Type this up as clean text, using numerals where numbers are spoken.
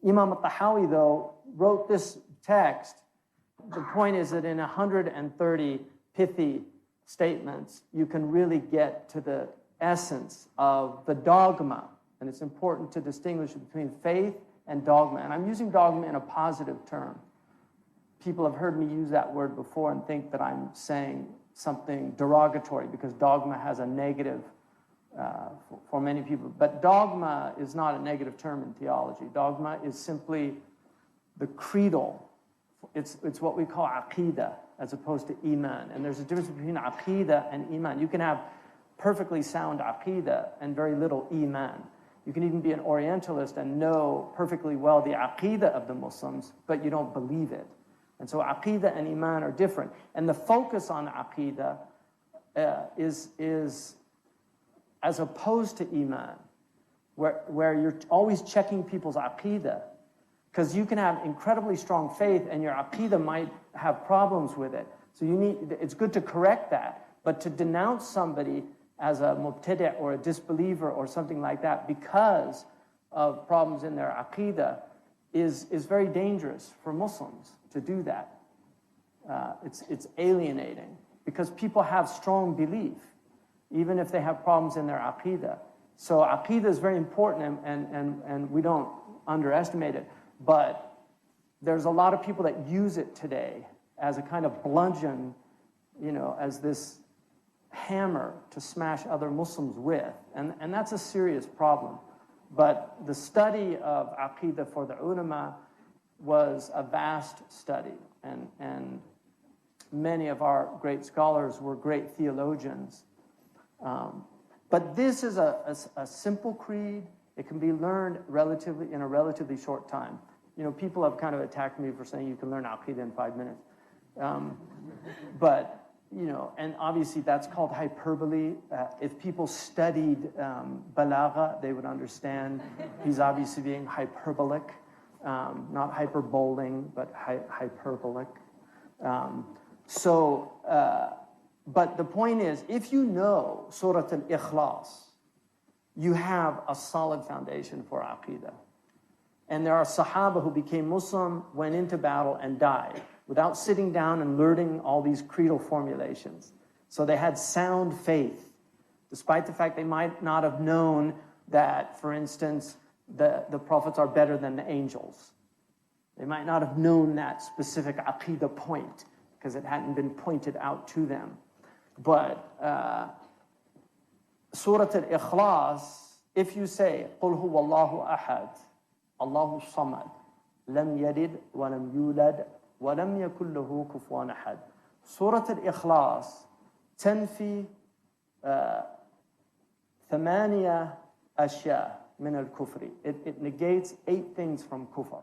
Imam al-Tahawi, though, wrote this text. The point is that in 130 pithy statements, you can really get to the essence of the dogma. And it's important to distinguish between faith and dogma. And I'm using dogma in a positive term. People have heard me use that word before and think that I'm saying something derogatory because dogma has a negative for many people. But dogma is not a negative term in theology. Dogma is simply the creedal. It's what we call aqeedah as opposed to iman. And there's a difference between aqeedah and iman. You can have perfectly sound aqeedah and very little iman. You can even be an Orientalist and know perfectly well the aqeedah of the Muslims, but you don't believe it. And so aqeedah and iman are different. And the focus on aqeedah is as opposed to iman, where you're always checking people's aqeedah. Because you can have incredibly strong faith and your aqeedah might have problems with it. So it's good to correct that. But to denounce somebody as a mubtadi' or a disbeliever or something like that because of problems in their aqeedah is very dangerous for Muslims to do that. It's alienating because people have strong belief, even if they have problems in their aqeedah. So aqeedah is very important and we don't underestimate it. But there's a lot of people that use it today as a kind of bludgeon, as this hammer to smash other Muslims with. And that's a serious problem. But the study of aqeedah for the ulama was a vast study. And many of our great scholars were great theologians. But this is a simple creed. It can be learned in a relatively short time. People have kind of attacked me for saying you can learn Aqeedah in 5 minutes. And obviously that's called hyperbole. If people studied balagha, they would understand he's obviously being hyperbolic, not hyperboling, but hyperbolic. But the point is, if you know Surah Al-Ikhlas, you have a solid foundation for Aqeedah. And there are Sahaba who became Muslim, went into battle, and died without sitting down and learning all these creedal formulations. So they had sound faith, despite the fact they might not have known that, for instance, the prophets are better than the angels. They might not have known that specific Aqeedah point because it hadn't been pointed out to them. But Surah Al-Ikhlas, if you say, قُلْ هُوَ اللَّهُ أَحَدٌ Allahu Samad, lam yalid wa lam yulad wa lam yakul lahu kufuwan ahad. Surah Al-Ikhlas تنفي ثمانية أشياء من الكفر. It negates 8 things from kufr.